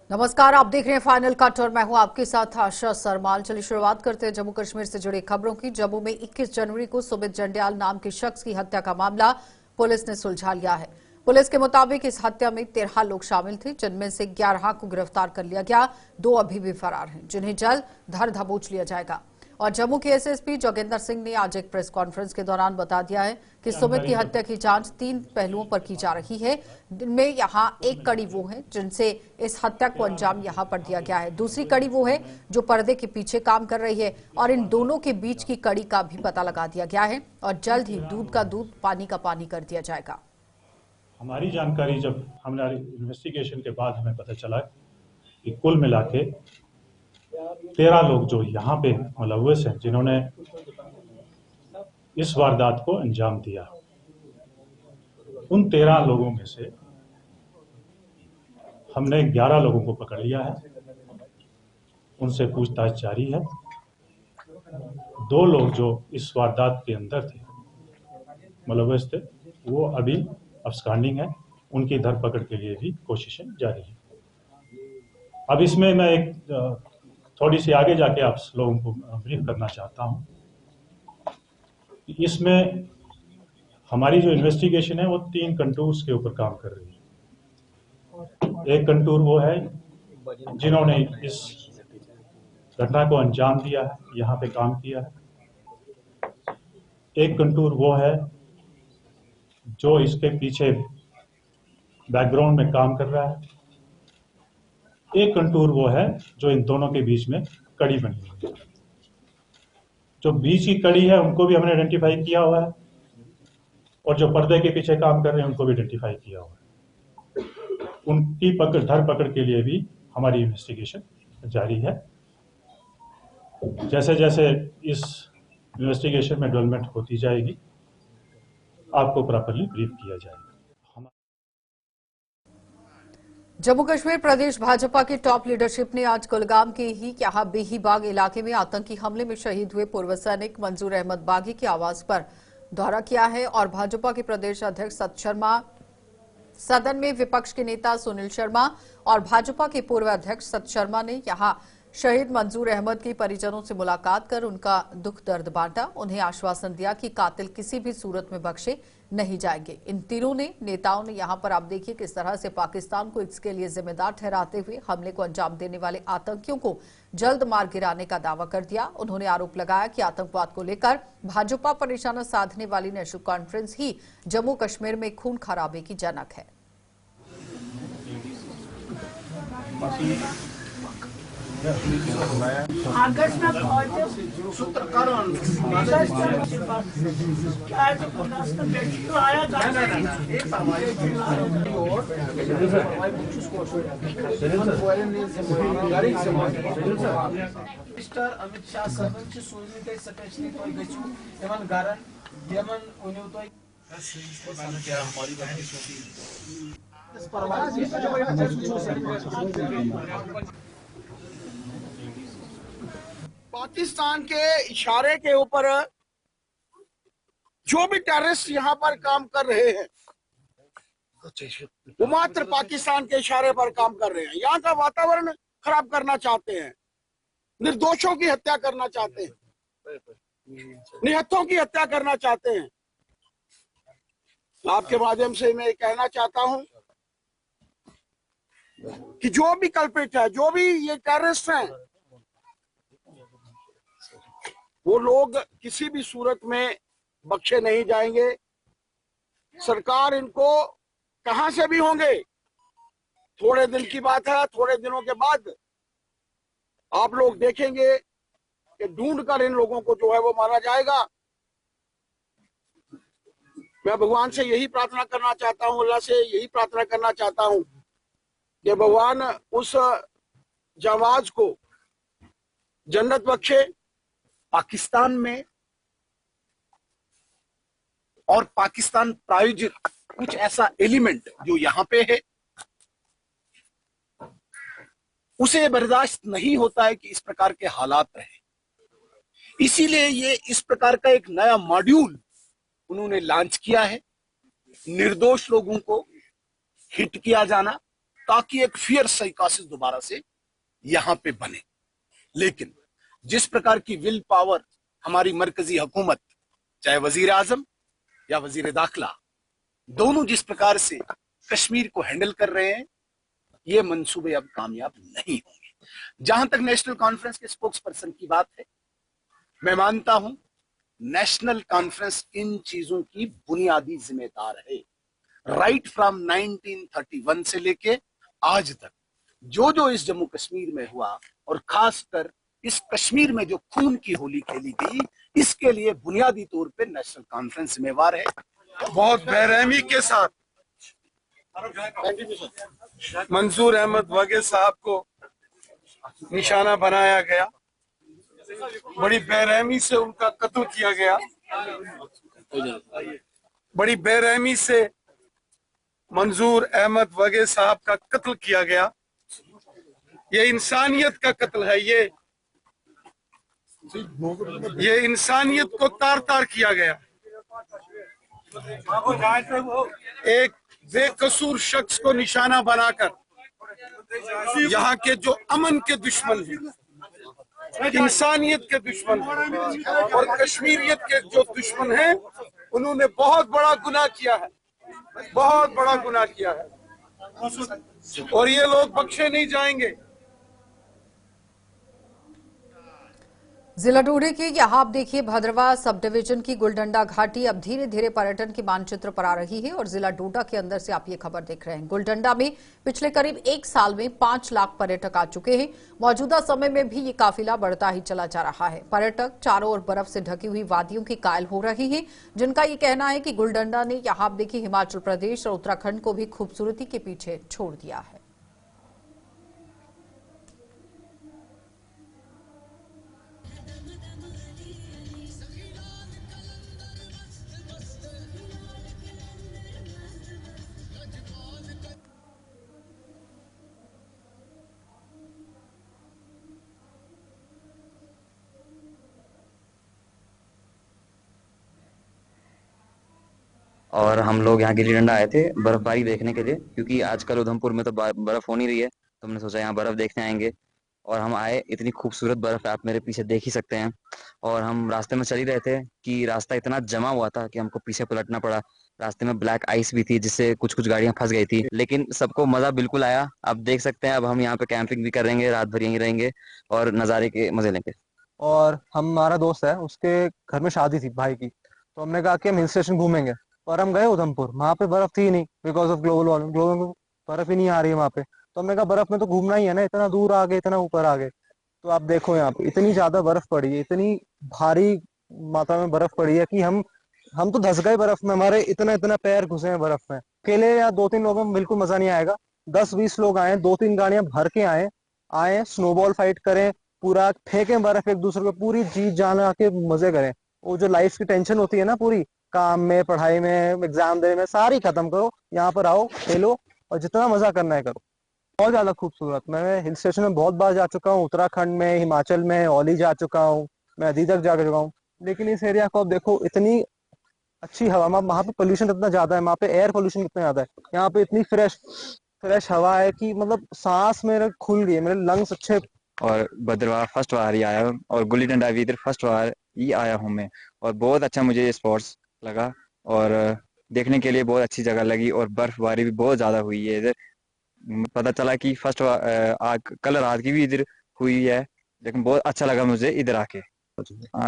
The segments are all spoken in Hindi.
नमस्कार, आप देख रहे हैं फाइनल कट और मैं हूं आपके साथ आशा सरमाल। चलिए शुरुआत करते हैं जम्मू कश्मीर से जुड़ी खबरों की। जम्मू में 21 जनवरी को सुमित जंडियाल नाम के शख्स की हत्या का मामला पुलिस ने सुलझा लिया है। पुलिस के मुताबिक इस हत्या में 13 लोग शामिल थे, जिनमें से 11 को गिरफ्तार कर लिया गया। 2 अभी भी फरार हैं, जिन्हें जल्द धर दबोच लिया जाएगा। और जम्मू के एसएसपी जोगेंद्र सिंह ने आज एक प्रेस कॉन्फ्रेंस के दौरान बता दिया है कि सुमित की हत्या की जांच 3 पहलुओं पर की जा रही है। जिनमें यहां एक कड़ी वो है जिनसे इस हत्या को अंजाम यहां पर दिया गया है, दूसरी कड़ी वो है जो पर्दे के पीछे काम कर रही है, और इन दोनों के बीच की कड़ी का भी पता लगा दिया गया है और जल्द ही दूध का दूध पानी का पानी कर दिया जाएगा। हमारी जानकारी जब हमारी इन्वेस्टिगेशन के बाद हमें पता चला कि कुल मिला के 13 लोग जो यहाँ पे मुलव्वस हैं, जिन्होंने इस वारदात को अंजाम दिया, उन 13 लोगों में से हमने 11 लोगों को पकड़ लिया है। उनसे पूछताछ जारी है। 2 लोग जो इस वारदात के अंदर थे, मुलव्वस थे, वो अभी अब्सकॉन्डिंग है। उनकी धरपकड़ के लिए भी कोशिशें जारी हैं। अब इसमें मैं एक थोड़ी सी आगे जाके आप लोगों को ब्रीफ करना चाहता हूं। इसमें हमारी जो इन्वेस्टिगेशन है वो 3 कंटूर्स के ऊपर काम कर रही है। एक कंटूर वो है जिन्होंने इस घटना को अंजाम दिया है, यहाँ पे काम किया है। एक कंटूर वो है जो इसके पीछे बैकग्राउंड में काम कर रहा है। एक कंटूर वो है जो इन दोनों के बीच में कड़ी बनी हुई है। जो बीच की कड़ी है उनको भी हमने आइडेंटिफाई किया हुआ है, और जो पर्दे के पीछे काम कर रहे हैं उनको भी आइडेंटिफाई किया हुआ है। उनकी धरपकड़ के लिए भी हमारी इन्वेस्टिगेशन जारी है। जैसे जैसे इस इन्वेस्टिगेशन में डेवलपमेंट होती जाएगी, आपको प्रॉपर्ली ब्रीफ किया जाएगा। जम्मू कश्मीर प्रदेश भाजपा की टॉप लीडरशिप ने आज कुलगाम के ही यहाँ बेहीबाग इलाके में आतंकी हमले में शहीद हुए पूर्व सैनिक मंजूर अहमद बागी के आवास पर दौरा किया है। और भाजपा के प्रदेश अध्यक्ष सत शर्मा, सदन में विपक्ष के नेता सुनील शर्मा और भाजपा के पूर्व अध्यक्ष सत शर्मा ने यहां शहीद मंजूर अहमद के परिजनों से मुलाकात कर उनका दुख दर्द बांटा। उन्हें आश्वासन दिया कि कातिल किसी भी सूरत में बख्शे नहीं जाएंगे। इन तीनों नेताओं ने यहां पर आप देखिए किस तरह से पाकिस्तान को इसके लिए जिम्मेदार ठहराते हुए हमले को अंजाम देने वाले आतंकियों को जल्द मार गिराने का दावा कर दिया। उन्होंने आरोप लगाया कि आतंकवाद को लेकर भाजपा पर निशाना साधने वाली नेशनल कॉन्फ्रेंस ही जम्मू कश्मीर में खून खराबे की जनक है। अमित शाह साहब सोचने स्पेशली गरन पाकिस्तान के इशारे के ऊपर जो भी टेररिस्ट यहाँ पर काम कर रहे हैं वो मात्र पाकिस्तान के इशारे पर काम कर रहे हैं। यहाँ का वातावरण खराब करना चाहते हैं, निर्दोषों की हत्या करना चाहते हैं, निहत्थों की हत्या करना चाहते हैं। आपके माध्यम से मैं कहना चाहता हूं कि जो भी कल्पित है, जो भी ये टेररिस्ट हैं, वो लोग किसी भी सूरत में बख्शे नहीं जाएंगे। सरकार इनको कहां से भी होंगे, थोड़े दिन की बात है, थोड़े दिनों के बाद आप लोग देखेंगे कि ढूंढ कर इन लोगों को जो है वो मारा जाएगा। मैं भगवान से यही प्रार्थना करना चाहता हूं, अल्लाह से यही प्रार्थना करना चाहता हूं कि भगवान उस जाबाज को जन्नत बख्शे। पाकिस्तान में और पाकिस्तान प्रायोजित कुछ ऐसा एलिमेंट जो यहां पे है, उसे बर्दाश्त नहीं होता है कि इस प्रकार के हालात रहे। इसीलिए ये इस प्रकार का एक नया मॉड्यूल उन्होंने लॉन्च किया है। निर्दोष लोगों को हिट किया जाना, ताकि एक फियर साइकोसिस दोबारा से यहां पे बने। लेकिन जिस प्रकार की विल पावर हमारी मरकजी हुकूमत, चाहे वजीर आजम या वजीर दाखिला, दोनों जिस प्रकार से कश्मीर को हैंडल कर रहे हैं, ये मंसूबे अब कामयाब नहीं होंगे। जहां तक नेशनल कॉन्फ्रेंस के स्पोक्स पर्सन की बात है, मैं मानता हूं नेशनल कॉन्फ्रेंस इन चीजों की बुनियादी जिम्मेदार है। राइट फ्रॉम 1931 से लेके आज तक जो जो इस जम्मू कश्मीर में हुआ, और खासकर इस कश्मीर में जो खून की होली खेली गई, इसके लिए बुनियादी तौर पे नेशनल कॉन्फ्रेंस जिम्मेवार है। बहुत बेरहमी के साथ मंजूर अहमद वागे साहब को निशाना बनाया गया, बड़ी बेरहमी से उनका कत्ल किया गया, बड़ी बेरहमी से मंजूर अहमद वागे साहब का कत्ल किया गया। ये इंसानियत का कत्ल है, ये इंसानियत को तार तार किया गया। एक बेकसूर शख्स को निशाना बनाकर यहाँ के जो अमन के दुश्मन हैं, इंसानियत के दुश्मन हैं और कश्मीरियत के जो दुश्मन हैं, उन्होंने बहुत बड़ा गुनाह किया है, बहुत बड़ा गुनाह किया है, और ये लोग बख्शे नहीं जाएंगे। जिला डोडा के यहाँ आप देखिए भद्रवा सब डिवीजन की गुलडंडा घाटी अब धीरे धीरे पर्यटन के मानचित्र पर आ रही है और जिला डोडा के अंदर से आप ये खबर देख रहे हैं। गुलडंडा में पिछले करीब 1 साल में 5 लाख पर्यटक आ चुके हैं। मौजूदा समय में भी ये काफिला बढ़ता ही चला जा रहा है। पर्यटक चारों ओर बर्फ से ढकी हुई वादियों की कायल हो रहे हैं, जिनका ये कहना है कि गुलडंडा ने यहाँ आप देखिए हिमाचल प्रदेश और उत्तराखंड को भी खूबसूरती के पीछे छोड़ दिया है। और हम लोग यहाँ गिल्ली डंडा आए थे बर्फबारी देखने के लिए, क्योंकि आजकल उधमपुर में तो बर्फ हो नहीं रही है, तो हमने सोचा यहाँ बर्फ देखने आएंगे। और हम आए, इतनी खूबसूरत बर्फ आप मेरे पीछे देख ही सकते हैं। और हम रास्ते में चल ही रहे थे कि रास्ता इतना जमा हुआ था कि हमको पीछे पलटना पड़ा। रास्ते में ब्लैक आइस भी थी, जिससे कुछ कुछ गाड़ियां फंस गई थी, लेकिन सबको मजा बिल्कुल आया। आप देख सकते हैं, अब हम यहाँ पे कैंपिंग भी करेंगे, रात भर यहीं रहेंगे और नज़ारे के मजे लेंगे। और हमारा दोस्त है, उसके घर में शादी थी भाई की, तो हमने कहा कि हम हिल स्टेशन घूमेंगे। और हम गए उधमपुर, वहां पे बर्फ थी नहीं, because of global warming, global बर्फ ही नहीं आ रही है वहां पे। तो हमने कहा बर्फ में तो घूमना ही है ना, इतना दूर आ गए, इतना ऊपर आ गए। तो आप देखो यहाँ पे इतनी ज्यादा बर्फ पड़ी है, इतनी भारी मात्रा में बर्फ पड़ी है कि हम तो धंस गए बर्फ में, हमारे इतना इतना पैर घुसे हैं बर्फ में। अकेले या 2-3 लोगों में बिल्कुल मजा नहीं आएगा। 10-20 लोग आए, 2-3 गाड़ियां भर के आए स्नोबॉल फाइट करें, पूरा फेंके बर्फ एक दूसरे को, पूरी जी जान आके मजे करें। वो जो लाइफ की टेंशन होती है ना, पूरी काम में, पढ़ाई में, एग्जाम देने में, सारी खत्म करो, यहाँ पर आओ, खेलो और जितना मजा करना है करो। बहुत ज्यादा खूबसूरत। मैं हिल स्टेशन में बहुत बार जा चुका हूँ, उत्तराखंड में, हिमाचल में, औली जा चुका हूँ, मैं अभी तक जा चुका हूँ, लेकिन इस एरिया को आप देखो, इतनी अच्छी हवा, वहाँ पे पोल्यूशन इतना ज्यादा है, वहाँ पे एयर पोल्यूशन कितना ज्यादा है, यहाँ पे इतनी फ्रेश हवा है कि मतलब सांस मेरे खुल गई है, मेरे लंग्स अच्छे। और भद्रवाह फर्स्ट बार ही आया हूँ, और गुल्ली डंडा भी इधर फर्स्ट बार ही आया हूँ मैं, और बहुत अच्छा मुझे ये स्पोर्ट्स लगा, और देखने के लिए बहुत अच्छी जगह लगी। और बर्फबारी भी बहुत ज़्यादा हुई है इधर, पता चला कि कल रात की भी इधर हुई है, लेकिन बहुत अच्छा लगा मुझे इधर आके।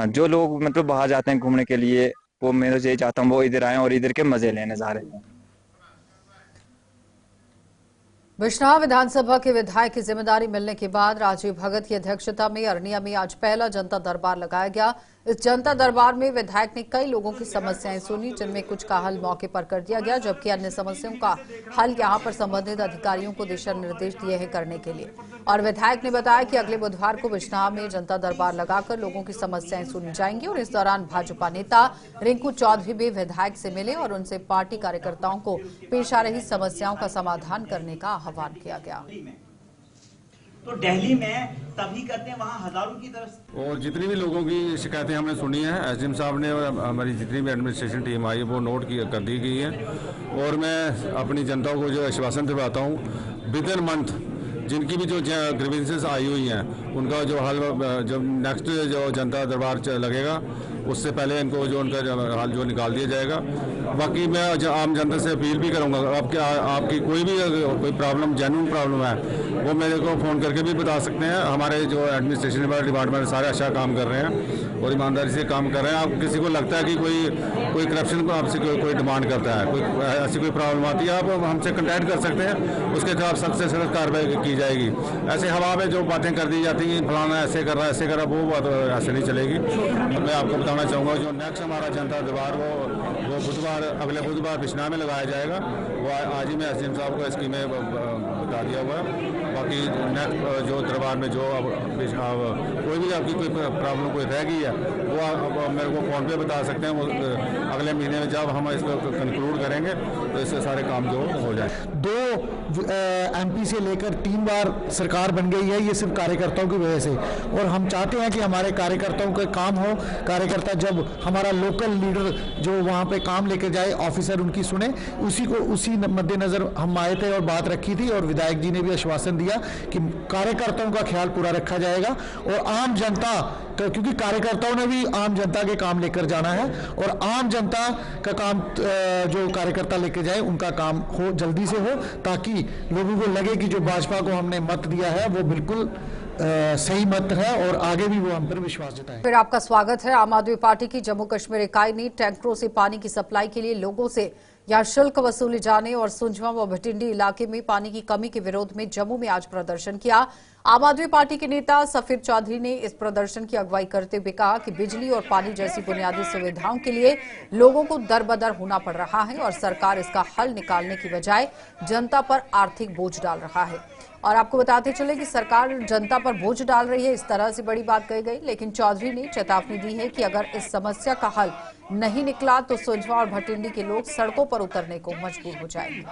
जो लोग मतलब बाहर जाते हैं घूमने के लिए, वो मैं तो यही चाहता हूँ वो इधर आए और इधर के मजे लें, नज़ारे। बिश्नाह विधानसभा के विधायक की जिम्मेदारी मिलने के बाद राजीव भगत की अध्यक्षता में अरनिया में आज पहला जनता दरबार लगाया गया। इस जनता दरबार में विधायक ने कई लोगों की समस्याएं सुनी, जिनमें कुछ का हल मौके पर कर दिया गया, जबकि अन्य समस्याओं का हल यहां पर संबंधित अधिकारियों को दिशा निर्देश दिए हैं करने के लिए। और विधायक ने बताया कि अगले बुधवार को बिश्नाह में जनता दरबार लगाकर लोगों की समस्याएं सुनी जाएंगी और इस दौरान भाजपा नेता रिंकू चौधरी भी विधायक से मिले और उनसे पार्टी कार्यकर्ताओं को पेश आ रही समस्याओं का समाधान करने का आह्वान किया गया। तो दिल्ली में तभी करते हैं, वहाँ हजारों की तरफ। और जितनी भी लोगों की शिकायतें हमने सुनी है, एसडीएम साहब ने और हमारी जितनी भी एडमिनिस्ट्रेशन टीम आई वो नोट कर दी गई है। और मैं अपनी जनता को जो आश्वासन दिलाता हूँ, विद इन मंथ जिनकी भी जो ग्रीवेंसेस आई हुई हैं उनका जो हल, जब नेक्स्ट जो जनता दरबार लगेगा उससे पहले इनको जो उनका हल जो निकाल दिया जाएगा। बाकी मैं आम जनता से अपील भी करूंगा, आपकी कोई भी कोई प्रॉब्लम, जेन्युइन प्रॉब्लम है, वो मेरे को फ़ोन करके भी बता सकते हैं। हमारे जो एडमिनिस्ट्रेशन वाले डिपार्टमेंट सारे अच्छा काम कर रहे हैं और ईमानदारी से काम कर रहे हैं। आप किसी को लगता है कि कोई करप्शन को आपसे कोई डिमांड करता है, कोई ऐसी कोई प्रॉब्लम आती है, आप हमसे कंटैक्ट कर सकते हैं, उसके खिलाफ सख्त से सख्त कार्रवाई की जाएगी। ऐसे हवा में जो बातें कर दी जाती हैं, फलाना ऐसे कर रहा है, ऐसे कर रहा है, वो बात ऐसे नहीं चलेगी। मैं आपको बताना चाहूँगा, जो नेक्स्ट हमारा जनता दरबार वो बुधवार, अगले बुधवार बिश्नाह में लगाया जाएगा। वो आज ही मैं एसडीएम साहब को इसकी में बता दिया हुआ है। बाकी नेक्स्ट जो दरबार में जो कोई भी आपकी कोई प्रॉब्लम कोई रह गई है वो आप मेरे को फ़ोन पे बता सकते हैं। वो अगले महीने में जब हम इसको कंक्लूड करेंगे तो इससे सारे काम जो हो जाए। 2 एमपी से लेकर 3 बार सरकार बन गई है, ये सिर्फ कार्यकर्ताओं की वजह से। और हम चाहते हैं कि हमारे कार्यकर्ताओं का काम हो, कार्यकर्ता जब हमारा लोकल लीडर जो वहाँ पे काम लेकर जाए, ऑफिसर उनकी सुने, उसी मद्देनजर हम आए थे और बात रखी थी। और विधायक जी ने भी आश्वासन दिया कि कार्यकर्ताओं का ख्याल पूरा रखा जाएगा और आम जनता, क्योंकि कार्यकर्ताओं ने भी आम जनता के काम लेकर जाना है और आम जनता का काम जो कार्यकर्ता लेकर जाए उनका काम हो, जल्दी से हो, ताकि लोगों को लगे कि जो भाजपा को हमने मत दिया है वो बिल्कुल सही मत है और आगे भी वो हम पर विश्वास जताए। फिर आपका स्वागत है। आम आदमी पार्टी की जम्मू कश्मीर इकाई ने टैंकरों से पानी की सप्लाई के लिए लोगों से यहां शुल्क वसूले जाने और सुंझवा व भटिंडी इलाके में पानी की कमी के विरोध में जम्मू में आज प्रदर्शन किया। आम आदमी पार्टी के नेता सफीर चौधरी ने इस प्रदर्शन की अगुवाई करते हुए कहा कि बिजली और पानी जैसी बुनियादी सुविधाओं के लिए लोगों को दरबदर होना पड़ रहा है और सरकार इसका हल निकालने की बजाय जनता पर आर्थिक बोझ डाल रहा है। और आपको बताते चले कि सरकार जनता पर बोझ डाल रही है, इस तरह से बड़ी बात कही गई। लेकिन चौधरी ने चेतावनी दी है कि अगर इस समस्या का हल नहीं निकला तो सुंझवा और भटिंडी के लोग सड़कों पर उतरने को मजबूर हो जाएंगे।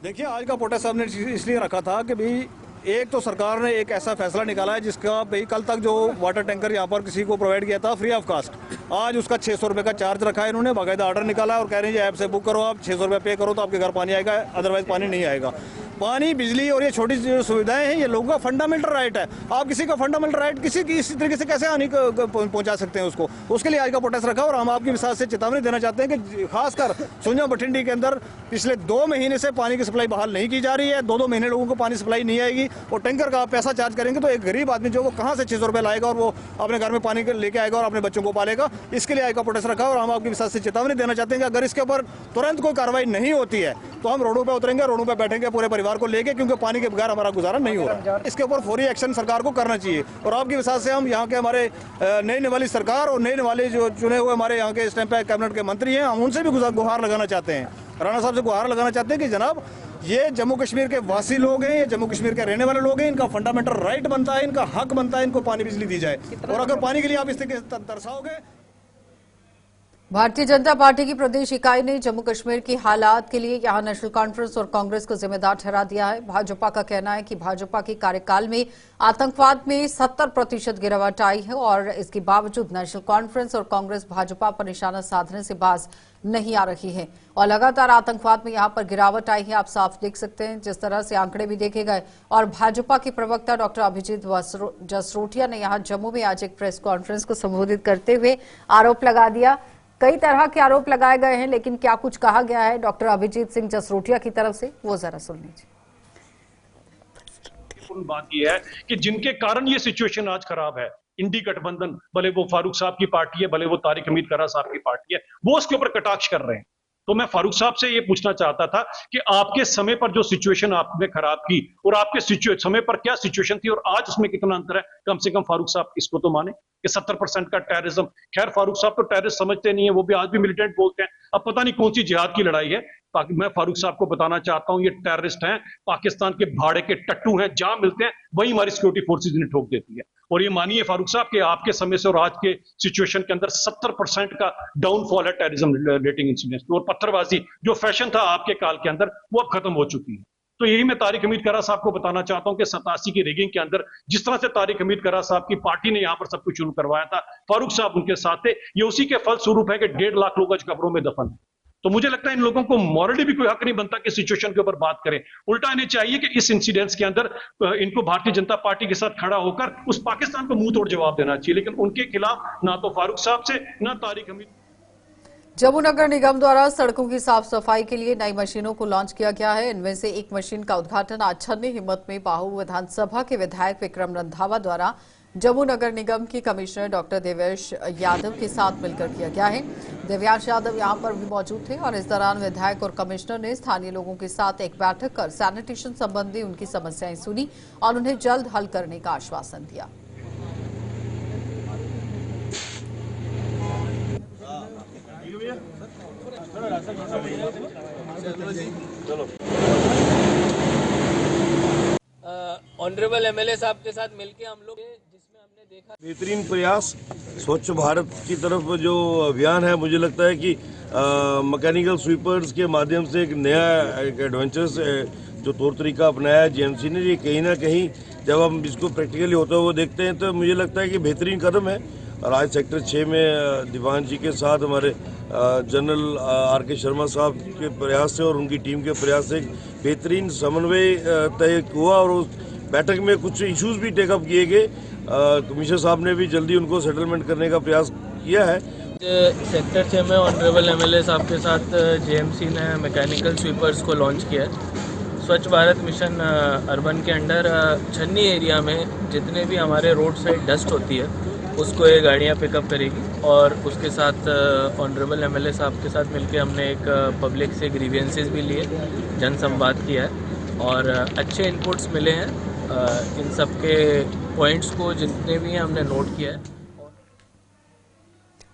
देखिए, आज का प्रोटेस्ट हमने इसलिए रखा था कि भाई एक तो सरकार ने एक ऐसा फैसला निकाला है जिसका भाई कल तक जो वाटर टैंकर यहाँ पर किसी को प्रोवाइड किया था फ्री ऑफ कास्ट, आज उसका 600 रुपये का चार्ज रखा है। इन्होंने बाकायदा ऑर्डर निकाला है और कह रहे हैं ऐप से बुक करो, आप 600 रुपये पे करो तो आपके घर पानी आएगा, अदरवाइज पानी नहीं आएगा। पानी, बिजली और ये छोटी जो सुविधाएं हैं ये लोगों का फंडामेंटल राइट है। आप किसी का फंडामेंटल राइट किसी तरीके से कैसे हानि पहुंचा सकते हैं उसको? उसके लिए आज का प्रोटेस्ट रखा और हम आपकी विशाल से चेतावनी देना चाहते हैं कि खासकर सुंझवा भटिंडी के अंदर पिछले 2 महीने से पानी की सप्लाई बहाल नहीं की जा रही है। 2-2 महीने लोगों को पानी सप्लाई नहीं आएगी और टैंकर का आप पैसा चार्ज करेंगे तो एक गरीब आदमी जो वो कहाँ से 600 रुपये लाएगा और वो अपने घर में पानी लेके आएगा और अपने बच्चों को पालेगा। इसके लिए आज का प्रोटेस्ट रखा और हम आपकी विशाल से चेतावनी देना चाहते हैं कि अगर इसके ऊपर तुरंत कोई कार्रवाई नहीं होती है तो हम रोडों पर उतरेंगे, रोडों पर बैठेंगे पूरे परिवार को लेके, क्योंकि पानी के बगैर हमारा गुजारा नहीं हो रहा। इसके ऊपर फौरी एक्शन सरकार को करना चाहिए और आपकी विशाल से हम यहाँ के हमारे नई निवाली सरकार और नई निवाली जो चुने हुए हमारे यहाँ के इस टाइम पे कैबिनेट के मंत्री हैं, हम उनसे भी गुहार लगाना चाहते हैं, राणा साहब से गुहार लगाना चाहते हैं कि जनाब ये जम्मू कश्मीर के वासी लोग हैं, ये जम्मू कश्मीर के रहने वाले लोग हैं, इनका फंडामेंटल राइट बनता है, इनका हक बनता है, इनको पानी बिजली दी जाए। और अगर पानी के लिए आप इस तरीके से तरसाओगे। भारतीय जनता पार्टी की प्रदेश इकाई ने जम्मू कश्मीर की हालात के लिए यहां नेशनल कॉन्फ्रेंस और कांग्रेस को जिम्मेदार ठहरा दिया है। भाजपा का कहना है कि भाजपा के कार्यकाल में आतंकवाद में 70% गिरावट आई है और इसके बावजूद नेशनल कॉन्फ्रेंस और कांग्रेस भाजपा पर निशाना साधने से बाज नहीं आ रही है और लगातार आतंकवाद में यहां पर गिरावट आई है। आप साफ देख सकते हैं जिस तरह से आंकड़े भी देखे गए। और भाजपा के प्रवक्ता डॉक्टर अभिजीत जसरोटिया ने यहां जम्मू में आज एक प्रेस कॉन्फ्रेंस को संबोधित करते हुए आरोप लगा दिया। कई तरह के आरोप लगाए गए हैं, लेकिन क्या कुछ कहा गया है डॉक्टर अभिजीत सिंह जसरोटिया की तरफ से, वो जरा सुन लीजिए। बात यह है कि जिनके कारण ये सिचुएशन आज खराब है, इंडी गठबंधन, भले वो फारूक साहब की पार्टी है, भले वो तारिक हमीद करा साहब की पार्टी है, वो उसके ऊपर कटाक्ष कर रहे हैं। तो मैं फारूक साहब से ये पूछना चाहता था कि आपके समय पर जो सिचुएशन आपने खराब की और आपके समय पर क्या सिचुएशन थी और आज उसमें कितना अंतर है। कम से कम फारूक साहब इसको तो माने कि 70% का टेररिज्म। खैर फारूक साहब तो टेररिस्ट समझते नहीं है, वो भी आज भी मिलिटेंट बोलते हैं। अब पता नहीं कौन सी जिहाद की लड़ाई है। मैं फारूक साहब को बताना चाहता हूं ये टेररिस्ट हैं, पाकिस्तान के भाड़े के टट्टू हैं, जहां मिलते हैं वहीं हमारी सिक्योरिटी फोर्सेज इन्हें ठोक देती है। और ये मानिए फारूक साहब कि आपके समय से और आज के सिचुएशन के अंदर 70% का डाउनफॉल है टेररिज्म रेटिंग इंसिडेंट्स और पत्थरबाजी जो फैशन था आपके काल के अंदर वो अब खत्म हो चुकी है। तो यही मैं तारिक हमीद करा साहब को बताना चाहता हूं कि 87 की रिगिंग के अंदर जिस तरह से तारिक हमीद करा साहब की पार्टी ने यहां पर सब कुछ शुरू करवाया था, फारूक साहब उनके साथ थे। ये उसी के फल स्वरूप है कि 1.5 लाख लोग आज कब्रों में दफन है। तो मुझे लगता है इन लोगों को मॉरली भी कोई हक नहीं बनता कि सिचुएशन के ऊपर बात करें। उल्टा इन्हें चाहिए कि इस इंसिडेंट्स के अंदर इनको भारतीय जनता पार्टी के साथ खड़ा होकर उस पाकिस्तान को मुंह तोड़ जवाब देना चाहिए, लेकिन उनके खिलाफ ना तो फारूक साहब से ना तारिक हमीद। जम्मू नगर निगम द्वारा सड़कों की साफ सफाई के लिए नई मशीनों को लॉन्च किया गया है। इनमें से एक मशीन का उद्घाटन आज छन्नी हिम्मत में बाहू विधानसभा के विधायक विक्रम रंधावा द्वारा जम्मू नगर निगम की कमिश्नर डॉक्टर देवेश यादव के साथ मिलकर किया गया है। देव्यांश यादव यहां पर भी मौजूद थे और इस दौरान विधायक और कमिश्नर ने स्थानीय लोगों के साथ एक बैठक कर सैनिटेशन संबंधी उनकी समस्याएं सुनी और उन्हें जल्द हल करने का आश्वासन दिया। ऑनरेबल एमएलए साहब के साथ मिलके हम लोग जिसमें हमने देखा बेहतरीन प्रयास स्वच्छ भारत की तरफ जो अभियान है, मुझे लगता है कि मैकेनिकल स्वीपर्स के माध्यम से एक नया एक एडवेंचरस जो तौर तरीका अपनाया है जीएमसी ने, ये कहीं ना कहीं जब हम इसको प्रैक्टिकली होता हुआ देखते हैं तो मुझे लगता है कि बेहतरीन कदम है। और आज सेक्टर 6 में दीवान जी के साथ हमारे जनरल आर.के. शर्मा साहब के प्रयास से और उनकी टीम के प्रयास से बेहतरीन समन्वय तय हुआ और उस बैठक में कुछ इश्यूज भी टेकअप किए गए। कमिश्नर साहब ने भी जल्दी उनको सेटलमेंट करने का प्रयास किया है। सेक्टर 6 में ऑनरेबल एमएलए साहब के साथ जेएमसी ने मैकेनिकल स्वीपर्स को लॉन्च किया है। स्वच्छ भारत मिशन अर्बन के अंडर छन्नी एरिया में जितने भी हमारे रोड साइड डस्ट होती है उसको ये गाड़ियाँ पिकअप करेगी और उसके साथ ऑनरेबल एमएलए साहब के साथ मिलके हमने एक पब्लिक से ग्रीवियंसेस भी लिए, जन संवाद किया है और अच्छे इनपुट्स मिले हैं। इन सब के पॉइंट्स को जितने भी हैं हमने नोट किया है।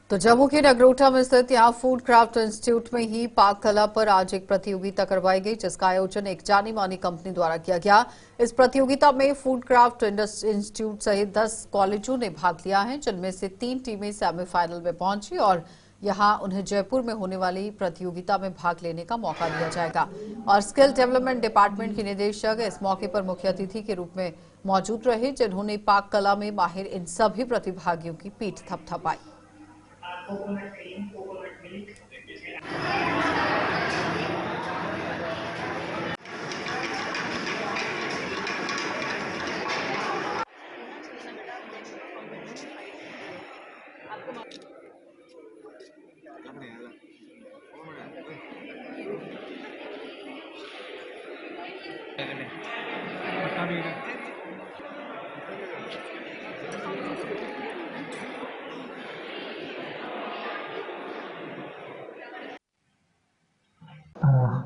तो जम्मू के नगरोटा में स्थित यहाँ फूड क्राफ्ट इंस्टीट्यूट में ही पाक कला पर आज एक प्रतियोगिता करवाई गई, जिसका आयोजन एक जानी मानी कंपनी द्वारा किया गया। इस प्रतियोगिता में फूड क्राफ्ट इंस्टीट्यूट सहित 10 कॉलेजों ने भाग लिया है, जिनमें से 3 टीमें सेमीफाइनल में पहुंची और यहाँ उन्हें जयपुर में होने वाली प्रतियोगिता में भाग लेने का मौका दिया जाएगा। और स्किल डेवलपमेंट डिपार्टमेंट के निदेशक इस मौके पर मुख्य अतिथि के रूप में मौजूद रहे, जिन्होंने पाक कला में माहिर इन सभी प्रतिभागियों की पीठ थपथपाई।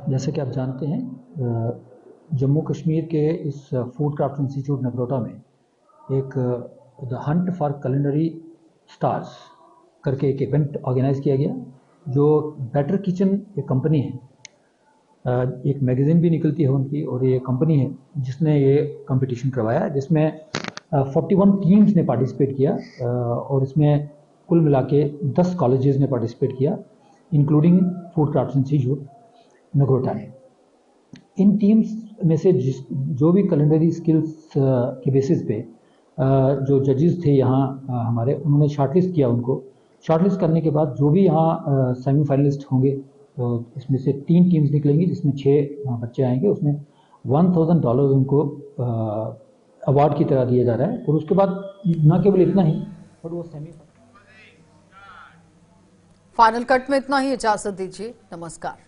जैसे कि आप जानते हैं, जम्मू कश्मीर के इस फूड क्राफ्ट इंस्टीट्यूट नगरोटा में एक the Hunt for culinary stars करके एक इवेंट ऑर्गेनाइज किया गया, जो बेटर किचन एक कंपनी है, एक मैगजीन भी निकलती है उनकी, और ये कंपनी है जिसने ये कंपटीशन करवाया, जिसमें 41 टीम्स ने पार्टिसिपेट किया और इसमें कुल मिला के 10 कॉलेजेस ने पार्टिसिपेट किया, including food craft institute Nagrota ने। इन टीम्स में से जो भी कुलिनरी स्किल्स के बेसिस पे जो जजेस थे यहाँ हमारे, उन्होंने शॉर्टलिस्ट किया। उनको शॉर्टलिस्ट करने के बाद जो भी यहाँ सेमीफाइनलिस्ट होंगे, तो इसमें से 3 टीम्स निकलेंगी, जिसमें 6 बच्चे आएंगे। उसमें $1000 उनको अवार्ड की तरह दिया जा रहा है। और उसके बाद न केवल इतना ही, पर वो फाइनल कट में इतना ही। इजाजत दीजिए, नमस्कार।